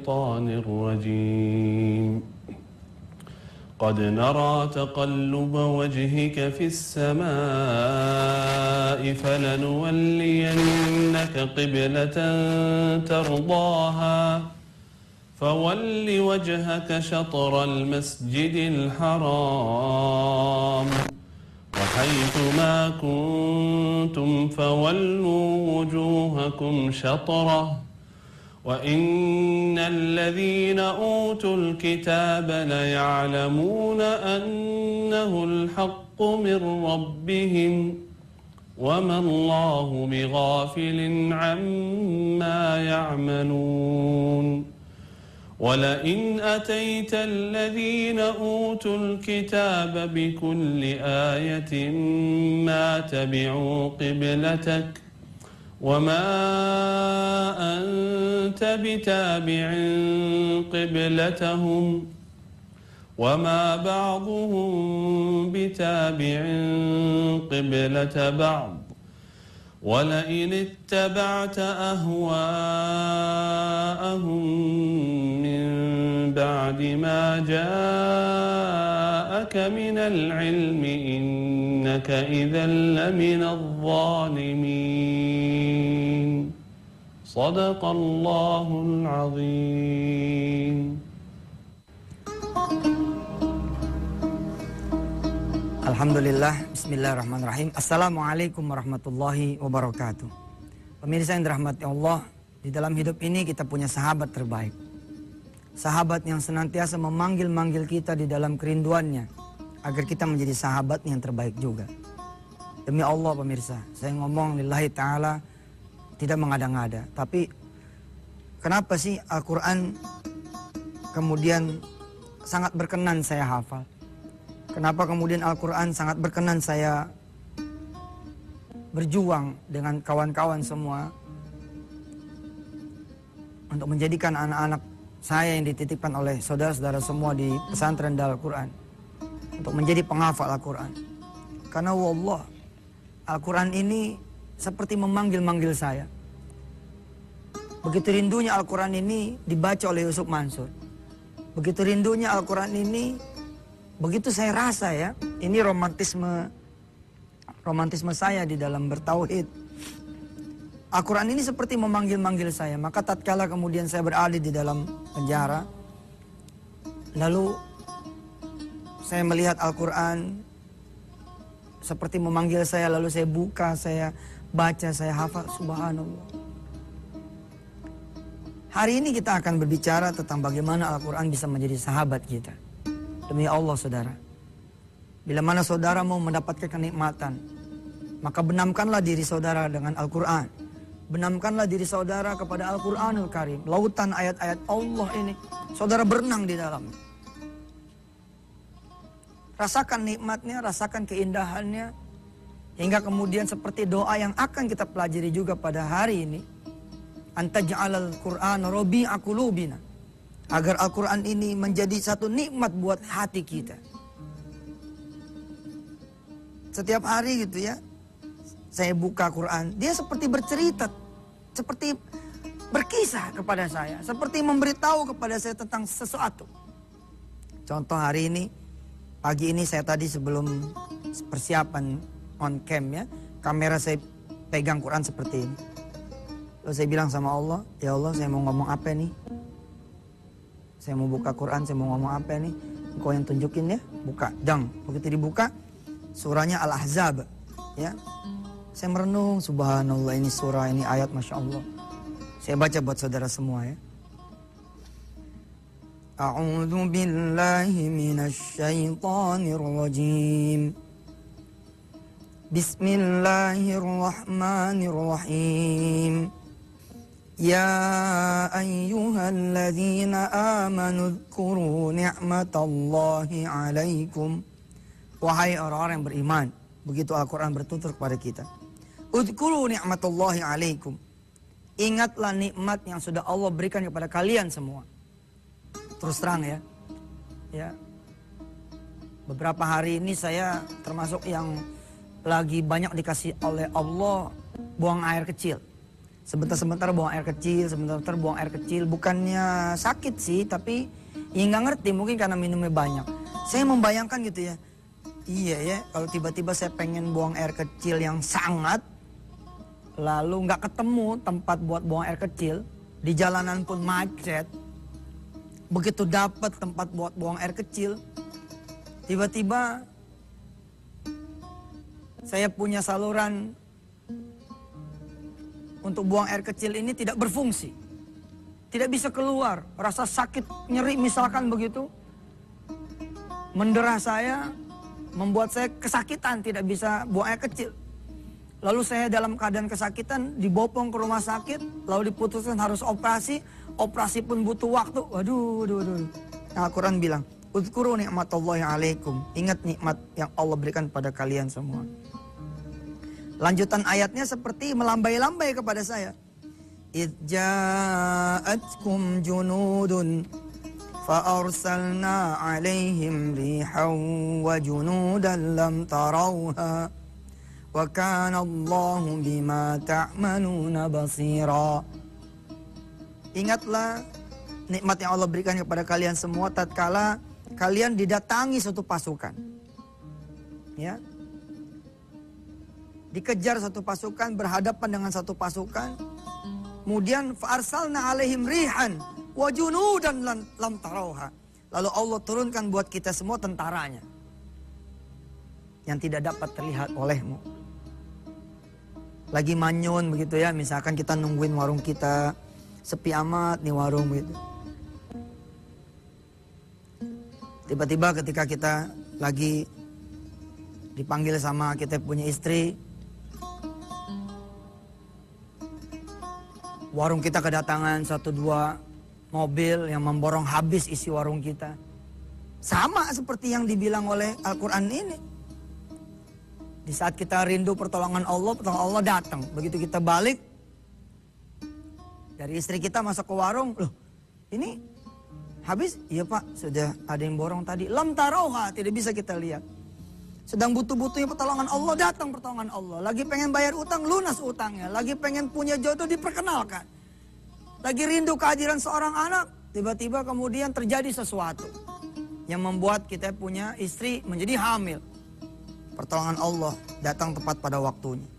الشيطان الرجيم قد نرى تقلب وجهك في السماء فلنولينك قبلة ترضاها فول وجهك شطر المسجد الحرام وحيث ما كنتم فولوا وجوهكم شطره وإن الذين أوتوا الكتاب ليعلمون أنه الحق من ربهم وما الله بغافل عما يعملون ولئن أتيت الذين أوتوا الكتاب بكل آية ما تبعوا قبلتك وما أنت بتابع قبلتهم وما بعضهم بتابع قبلة بعض ولئن اتبعت أهواءهم من بعد ما جاءك من العلم إنك إذا لمن الظالمين صدق الله العظيم. Alhamdulillah, bismillahirrahmanirrahim. Assalamualaikum warahmatullahi wabarakatuh. Pemirsa yang dirahmati Allah, di dalam hidup ini kita punya sahabat terbaik. Sahabat yang senantiasa memanggil-manggil kita di dalam kerinduannya, agar kita menjadi sahabat yang terbaik juga. Demi Allah pemirsa, saya ngomong lillahi ta'ala, tidak mengada-ngada. Tapi kenapa sih Al-Quran kemudian sangat berkenan saya hafal? Kenapa kemudian Al-Quran sangat berkenan saya berjuang dengan kawan-kawan semua untuk menjadikan anak-anak saya yang dititipkan oleh saudara-saudara semua di pesantren Darul Quran untuk menjadi penghafal Al-Quran. Karena wallah, Al-Quran ini seperti memanggil-manggil saya. Begitu rindunya Al-Quran ini dibaca oleh Yusuf Mansur. Begitu rindunya Al-Quran ini, begitu saya rasa ya, ini romantisme saya di dalam bertauhid. Al-Quran ini seperti memanggil-manggil saya. Maka tatkala kemudian saya berada di dalam penjara, lalu saya melihat Al-Quran seperti memanggil saya, lalu saya buka, saya baca, saya hafal, subhanallah. Hari ini kita akan berbicara tentang bagaimana Al-Quran bisa menjadi sahabat kita. Demi Allah saudara, bila mana saudara mau mendapatkan kenikmatan, maka benamkanlah diri saudara dengan Al-Quran. Benamkanlah diri saudara kepada Al-Quranul Karim. Lautan ayat-ayat Allah ini, saudara berenang di dalamnya. Rasakan nikmatnya, rasakan keindahannya. Hingga kemudian seperti doa yang akan kita pelajari juga pada hari ini. Anta ja'alal Qur'an rabi'a qulubina. Agar Al-Quran ini menjadi satu nikmat buat hati kita. Setiap hari gitu ya, saya buka Quran, dia seperti bercerita, seperti berkisah kepada saya, seperti memberitahu kepada saya tentang sesuatu. Contoh hari ini, pagi ini saya tadi sebelum persiapan on cam ya, kamera saya pegang Quran seperti ini. Lalu saya bilang sama Allah, ya Allah saya mau ngomong apa nih? Saya mau buka Quran, saya mau ngomong apa nih? Engkau yang tunjukin ya, buka, dang. Begitu dibuka, surahnya Al-Ahzab, ya. Saya merenung, subhanallah ini surah, ini ayat, masya Allah. Saya baca buat saudara semua ya. A'udzu billahi minasy syaithanir rajim. Bismillahirrahmanirrahim. Ya ayyuhalladzina amanu dzkuru ni'matallahi 'alaikum. Wahai orang-orang yang beriman, begitu Al-Quran bertutur kepada kita. Udzkuru ni'matallahi 'alaikum. Ingatlah nikmat yang sudah Allah berikan kepada kalian semua. Terus terang ya. Ya. Beberapa hari ini saya termasuk yang lagi banyak dikasih oleh Allah buang air kecil. Sebentar-sebentar buang air kecil, sebentar-sebentar buang air kecil. Bukannya sakit sih, tapi ya nggak ngerti, mungkin karena minumnya banyak. Saya membayangkan gitu ya. Iya ya, kalau tiba-tiba saya pengen buang air kecil yang sangat, lalu nggak ketemu tempat buat buang air kecil, di jalanan pun macet. Begitu dapat tempat buat buang air kecil, tiba-tiba saya punya saluran untuk buang air kecil ini tidak berfungsi. Tidak bisa keluar, rasa sakit, nyeri misalkan begitu. Mendera saya, membuat saya kesakitan, tidak bisa buang air kecil. Lalu saya dalam keadaan kesakitan, dibopong ke rumah sakit, lalu diputuskan harus operasi. Operasi pun butuh waktu. Waduh. Nah, Al-Quran bilang, "Udzkuru ni'matallahi alaikum." Ingat nikmat yang Allah berikan pada kalian semua. Lanjutan ayatnya seperti melambai-lambai kepada saya. "Idh ja'atkum junudun fa'arsalna 'alaihim rihan wa junudan lam tarawha wa kana Allahu bima ta'maluna basira." Ingatlah nikmat yang Allah berikan kepada kalian semua tatkala kalian didatangi suatu pasukan. Ya. Dikejar satu pasukan, berhadapan dengan satu pasukan. Kemudian fa'arsalna 'alaihim rihan wa junudan lam tarawha. Lalu Allah turunkan buat kita semua tentaranya yang tidak dapat terlihat olehmu. Lagi manyun begitu ya, misalkan kita nungguin warung kita, sepi amat nih warung begitu. Tiba-tiba ketika kita lagi dipanggil sama kita punya istri, warung kita kedatangan 1-2 mobil yang memborong habis isi warung kita. Sama seperti yang dibilang oleh Al-Quran ini. Di saat kita rindu pertolongan Allah datang. Begitu kita balik, dari istri kita masuk ke warung, loh ini habis? Iya Pak, sudah ada yang borong tadi. Lam tarawha, tidak bisa kita lihat. Sedang butuh-butuhnya pertolongan Allah, datang pertolongan Allah. Lagi pengen bayar utang, lunas utangnya. Lagi pengen punya jodoh, diperkenalkan. Lagi rindu kehadiran seorang anak, tiba-tiba kemudian terjadi sesuatu yang membuat kita punya istri menjadi hamil. Pertolongan Allah datang tepat pada waktunya.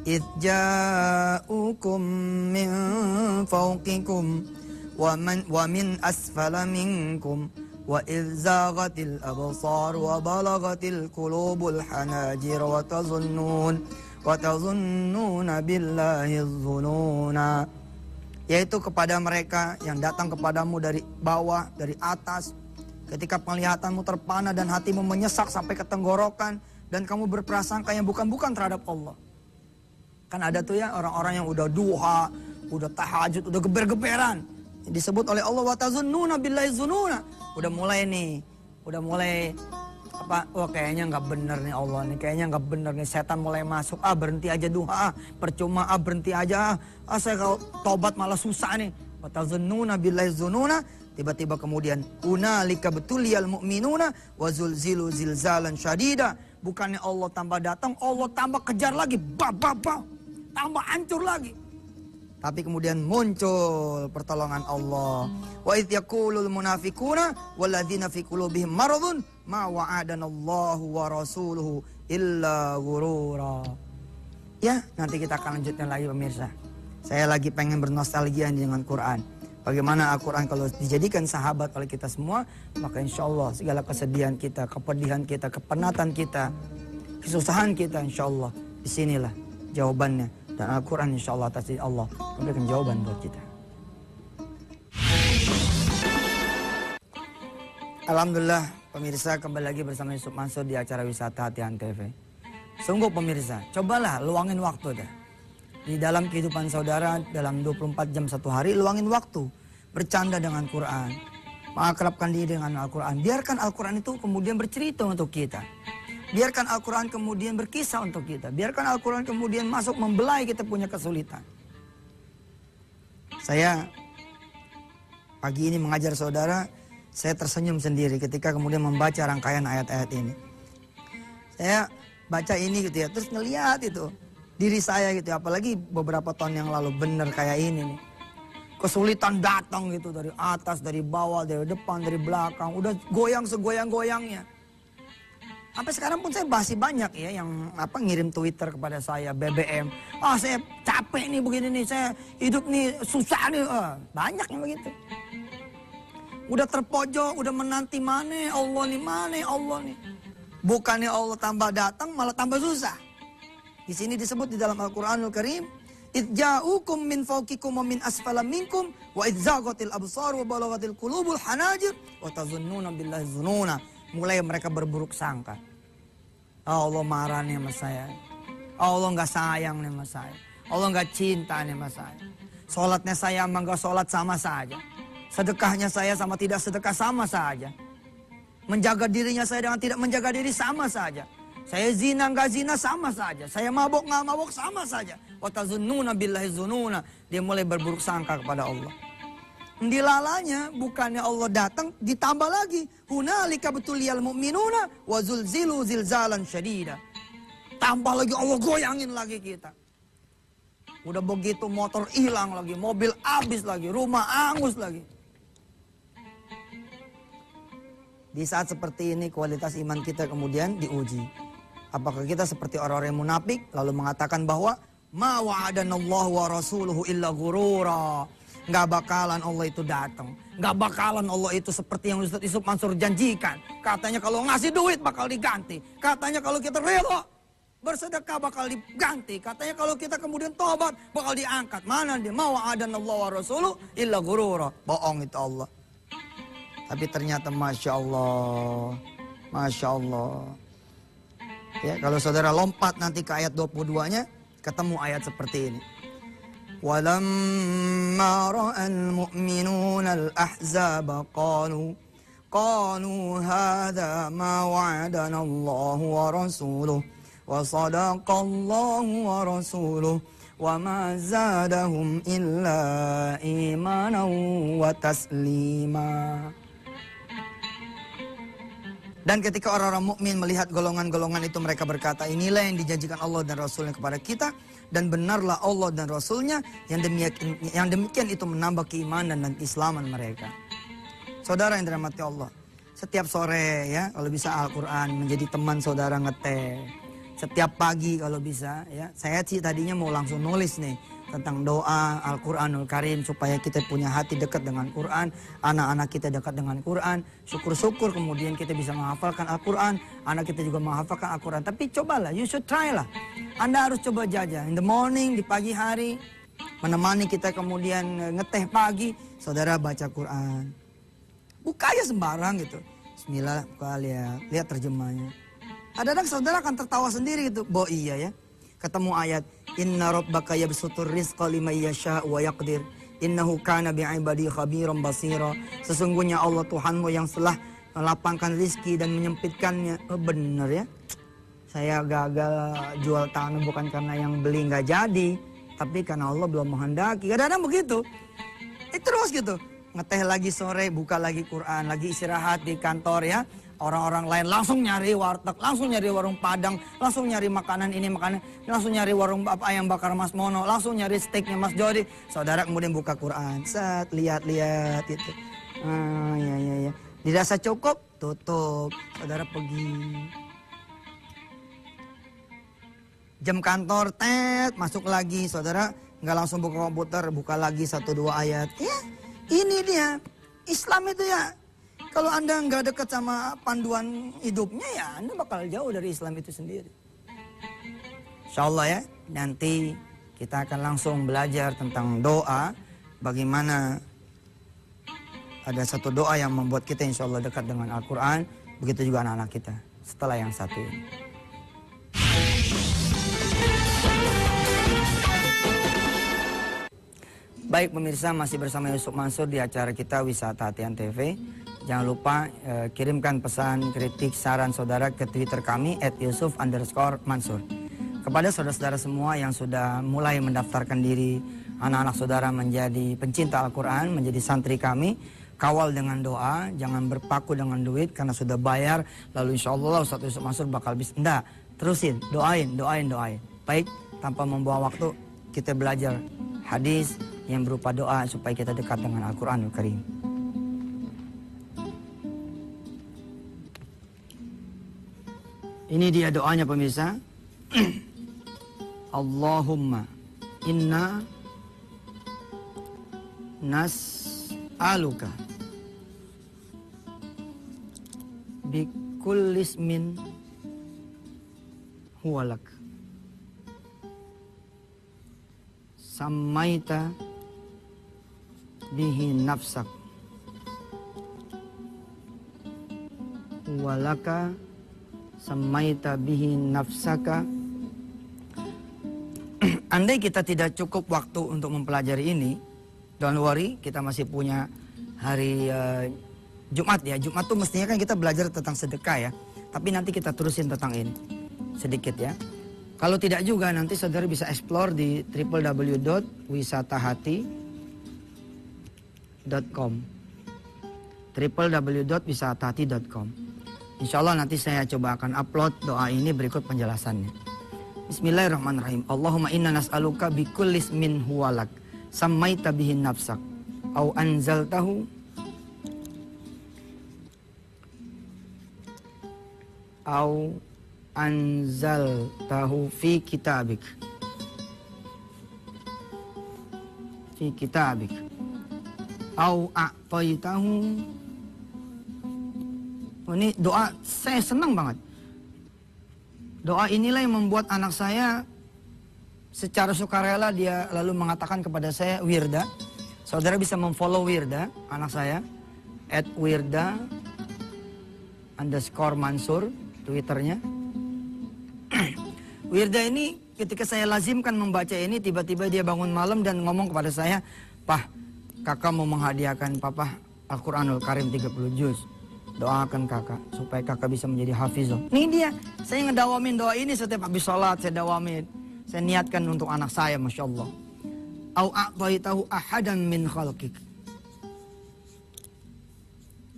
Idh ja'ukum min fawqikum wa min asfala minkum wa idh zaghatil absar wa balagatil qulubul hanajir wa tazunnuna billahi dhununa. Yaitu kepada mereka yang datang kepadamu dari bawah, dari atas. Ketika penglihatanmu terpana dan hatimu menyesak sampai ke tenggorokan. Dan kamu berprasangka yang bukan-bukan terhadap Allah. Kan ada tuh ya orang-orang yang udah duha, udah tahajud, udah geber-geberan. Disebut oleh Allah, watazunnuna billahi dzununa. Udah mulai nih, wah kayaknya nggak bener nih Allah nih, kayaknya nggak bener nih, setan mulai masuk. Berhenti aja duha, percuma, berhenti aja. Saya kalau tobat malah susah nih. Watazunnuna billahi dzununa. Tiba-tiba kemudian unalika betuliyal mu'minuna wa zulzilu zilzalan syadida. Bukannya Allah tambah datang, Allah tambah kejar lagi, tambah hancur lagi. Tapi kemudian muncul pertolongan Allah. Wa idh yaqulul munafiquna walladzina fi qulubihim maradun ma wa'adanallahu wa rasuluhu illa ghurura. Ya, nanti kita akan lanjutkan lagi pemirsa. Saya lagi pengen bernostalgia dengan Quran. Bagaimana Al-Quran kalau dijadikan sahabat oleh kita semua, maka insya Allah segala kesedihan kita, kepedihan kita, kepenatan kita, kesusahan kita, insya Allah disinilah jawabannya. Dan Al-Quran insya Allah atas diri Allah memberikan jawaban buat kita. Alhamdulillah pemirsa, kembali lagi bersama Yusuf Mansur di acara Wisata Hati Antv. Sungguh pemirsa, cobalah luangin waktu dah. Di dalam kehidupan saudara, dalam 24 jam satu hari, luangin waktu. Bercanda dengan Quran. Mengakrabkan diri dengan Al-Quran. Biarkan Al-Quran itu kemudian bercerita untuk kita. Biarkan Al-Quran kemudian berkisah untuk kita. Biarkan Al-Quran kemudian masuk membelai kita punya kesulitan. Saya pagi ini mengajar saudara, saya tersenyum sendiri ketika kemudian membaca rangkaian ayat-ayat ini. Saya baca ini gitu ya, terus ngeliat itu. diri saya gitu ya, apalagi beberapa tahun yang lalu bener kayak ini nih. Kesulitan datang gitu dari atas, dari bawah, dari depan, dari belakang, udah goyang segoyang-goyangnya. Sampai sekarang pun saya masih banyak ya yang ngirim Twitter kepada saya, BBM. Saya capek nih begini nih, saya hidup nih susah nih. Banyak yang begitu. Udah terpojok, udah menanti mana Allah nih. Bukannya Allah tambah datang, malah tambah susah. Di sini disebut di dalam Al-Quranul Karim, "Idza'ukum min fawqikum wa min asfala minkum wa idzaghatil absar wa balaghatil qulubul hanajir wa tazunnuna billahi dzununa." Mulai mereka berburuk sangka. Allah marah nih sama saya. Allah nggak sayang nih sama saya. Allah nggak cinta nih sama saya. Sholatnya saya sama nggak sholat sama saja. Sedekahnya saya sama tidak sedekah sama saja. Menjaga dirinya saya dengan tidak menjaga diri sama saja. Saya zina nggak zina sama saja. Saya mabok nggak mabok sama saja. Wa tazunnuna billahi dzununa. Dia mulai berburuk sangka kepada Allah. Dilalanya bukannya Allah datang, ditambah lagi. Hunalika betuliyal mu'minuna wa zulzilu zilzalan syadida. Tambah lagi Allah goyangin lagi kita. Udah begitu motor hilang lagi, mobil habis lagi, rumah angus lagi. Di saat seperti ini kualitas iman kita kemudian diuji. Apakah kita seperti orang-orang yang munafik lalu mengatakan bahwa ma wa'adanallahu wa rasuluhu illa ghurura. Nggak bakalan Allah itu datang. Nggak bakalan Allah itu seperti yang Ustaz Yusuf Mansur janjikan. Katanya kalau ngasih duit bakal diganti. Katanya kalau kita rela bersedekah bakal diganti. Katanya kalau kita kemudian tobat bakal diangkat. Mana dia? Ma wa'adanallahu wa rasuluhu illa ghurura. Bohong itu Allah. Tapi ternyata Masya Allah. Masya Allah. Ya, kalau saudara lompat nanti ke ayat 22-nya, ketemu ayat seperti ini. وَلَمَّا رَأَى الْمُؤْمِنُونَ الْأَحْزَابَ قَالُوا هَذَا مَا وَعَدَنَا اللَّهُ وَرَسُولُهُ وَصَدَقَ اللَّهُ وَرَسُولُهُ وَمَا زَادَهُمْ إِلَّا إِيمَانًا وَتَسْلِيمًا. Dan ketika orang-orang mukmin melihat golongan-golongan itu, mereka berkata, inilah yang dijanjikan Allah dan Rasulnya kepada kita. Dan benarlah Allah dan Rasulnya, yang demikian itu menambah keimanan dan keislaman mereka. Saudara yang dirahmati Allah, setiap sore ya kalau bisa Al-Quran menjadi teman saudara ngeteh. Setiap pagi kalau bisa ya. Saya sih tadinya mau langsung nulis nih tentang doa Al-Quranul Karim supaya kita punya hati dekat dengan Quran, anak-anak kita dekat dengan Quran. Syukur-syukur kemudian kita bisa menghafalkan Al-Quran, anak kita juga menghafalkan Al-Quran. Tapi cobalah, you should try lah. Anda harus coba jajah. In the morning, di pagi hari, menemani kita kemudian ngeteh pagi, saudara baca Quran. Buka aja sembarang gitu. Bismillah, buka lihat terjemahnya. Kadang-kadang saudara akan tertawa sendiri gitu. Bo iya ya. Ketemu ayat inna rabbaka yabsutur rizqa liman yasha'u wa yaqdir innahu kana bi'ibadi khabiran basira. Sesungguhnya Allah Tuhanmu yang telah melapangkan rizki dan menyempitkannya. Benar ya. Saya gagal jual tanah bukan karena yang beli nggak jadi, tapi karena Allah belum menghendaki. Kadang-kadang begitu. Terus gitu. Ngeteh lagi sore, buka lagi Quran, lagi istirahat di kantor ya. Orang-orang lain langsung nyari warteg, langsung nyari warung Padang, langsung nyari makanan ini, makanan, langsung nyari warung ayam bakar Mas Mono, langsung nyari steaknya Mas Jody. Saudara kemudian buka Quran, lihat itu. Ya. Dirasa cukup, tutup. Saudara pergi. Jam kantor, masuk lagi. Saudara nggak langsung buka komputer, buka lagi 1-2 ayat. Ya, ini dia. Islam itu ya. Kalau Anda nggak dekat sama panduan hidupnya ya Anda bakal jauh dari Islam itu sendiri. Insya Allah ya, nanti kita akan langsung belajar tentang doa. Bagaimana ada satu doa yang membuat kita insya Allah dekat dengan Al-Quran. Begitu juga anak-anak kita setelah yang satu ini. Baik pemirsa, masih bersama Yusuf Mansur di acara kita Wisata Hatian TV. Jangan lupa kirimkan pesan, kritik, saran saudara ke Twitter kami @Yusuf_Mansur. Kepada saudara-saudara semua yang sudah mulai mendaftarkan diri, anak-anak saudara menjadi pencinta Al-Quran, menjadi santri kami, kawal dengan doa, jangan berpaku dengan duit karena sudah bayar, lalu insya Allah Ustaz Yusuf Mansur bakal bisa. Enggak, terusin, doain. Baik, tanpa membuang waktu, kita belajar hadis yang berupa doa supaya kita dekat dengan Al-Quranul Karim. Ini dia doanya pemirsa. Allahumma inna nas'aluka bikulli ismin huwalak sammaita bihi nafsak walaka sammaita bihi nafsaka. Andai kita tidak cukup waktu untuk mempelajari ini, don't worry, kita masih punya hari Jumat ya. Jumat tuh mestinya kan kita belajar tentang sedekah ya. Tapi nanti kita terusin tentang ini sedikit ya. Kalau tidak juga nanti saudara bisa explore di www.wisatahati.com www.wisatahati.com. Insya Allah nanti saya coba akan upload doa ini berikut penjelasannya. Bismillahirrahmanirrahim. Allahumma inna nas'aluka bikulli ismin huwalak sammaita bihi nafsak au anzaltahu au anzaltahu fi kitabik au a'taitahu. Ini doa saya senang banget. Doa inilah yang membuat anak saya secara sukarela dia lalu mengatakan kepada saya Wirda. Saudara bisa memfollow Wirda, anak saya, @wirda_mansur, Twitternya. Wirda ini ketika saya lazimkan membaca ini, tiba-tiba dia bangun malam dan ngomong kepada saya, "Pah, kakak mau menghadiahkan papa Al-Quranul Karim 30 juz. Doakan kakak supaya kakak bisa menjadi hafizah." Ini dia, saya ngedawamin doa ini setiap habis sholat, saya dawamin. Saya niatkan untuk anak saya, Masya Allah. Au a'taitahu ahadan min khalqik.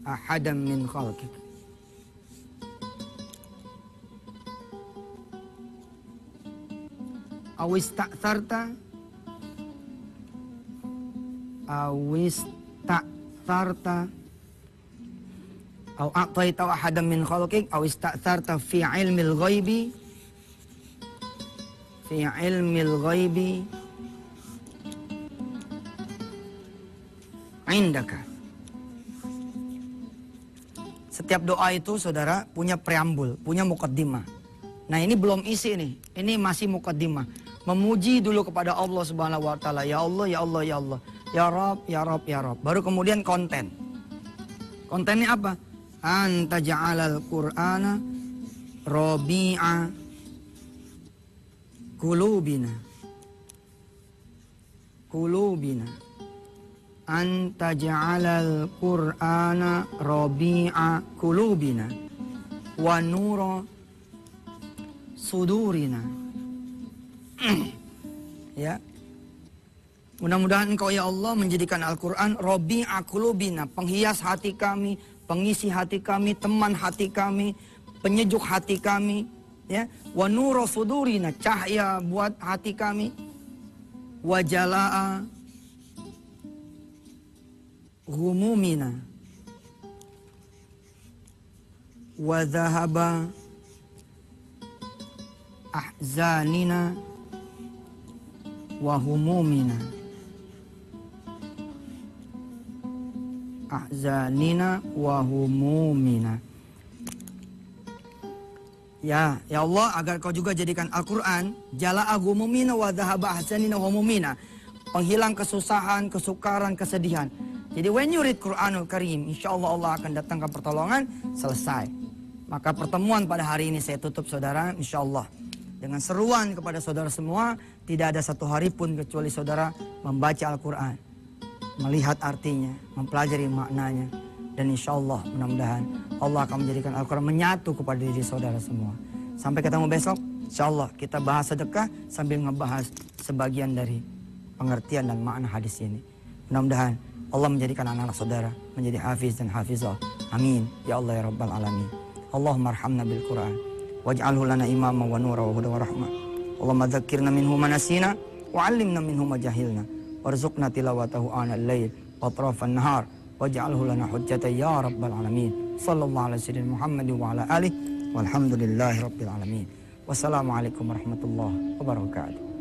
Ahadan min khalqik. Au ista'tharta. Au a'taita ahadan min khalqik au ista'tharta fi ilmil ghaibi indaka. Setiap doa itu saudara punya preambul, punya mukaddimah. Nah ini belum isi nih, ini masih mukaddimah. Memuji dulu kepada Allah Subhanahu wa taala, ya Allah, ya Allah, ya Allah, ya Rabb, ya Rabb, ya Rabb. Baru kemudian konten. Kontennya apa? Anta ja'alal Qur'ana rabi'a qulubina. Anta ja'alal Qur'ana rabi'a qulubina wa nura sudurina. Ya. Mudah-mudahan Engkau ya Allah menjadikan Al-Quran rabi'a qulubina, penghias hati kami, pengisi hati kami, teman hati kami, penyejuk hati kami, ya. Wa nura sudurina, cahaya buat hati kami. Wa jalaa ghumumina. Wa dhahaba ahzanina wa humumina. Ahzanina wa humumina. Ya Allah, agar Kau juga jadikan Al-Quran jala'a ghumumina wa dhahaba ahzanina wa humumina, penghilang kesusahan, kesukaran, kesedihan. Jadi when you read Quranul Karim, insya Allah akan datangkan pertolongan, selesai. Maka pertemuan pada hari ini saya tutup saudara, insya Allah dengan seruan kepada saudara semua, tidak ada satu hari pun kecuali saudara membaca Al-Quran, melihat artinya, mempelajari maknanya. Dan insya Allah mudah-mudahan Allah akan menjadikan Al-Quran menyatu kepada diri saudara semua. Sampai ketemu besok, insya Allah kita bahas sedekah sambil ngebahas sebagian dari pengertian dan makna hadis ini. Mudah-mudahan Allah menjadikan anak-anak saudara menjadi hafiz dan hafizah. Amin. Ya Allah ya Rabbal Alamin. Allahumma arhamna bil Quran waj'alhu lana imama wa nura wa huda wa rahmah Allahumma dzakkirna minhu ma nasina wa 'allimna minhu ma jahilna warzuqna tilawatahu ana al-lail wa atrafan nahar waj'alhu lana hujjatan ya rabbal alamin. Sallallahu alaihi wasallam Muhammad wa ala alihi walhamdulillahi rabbil alamin. Wassalamualaikum warahmatullahi wabarakatuh.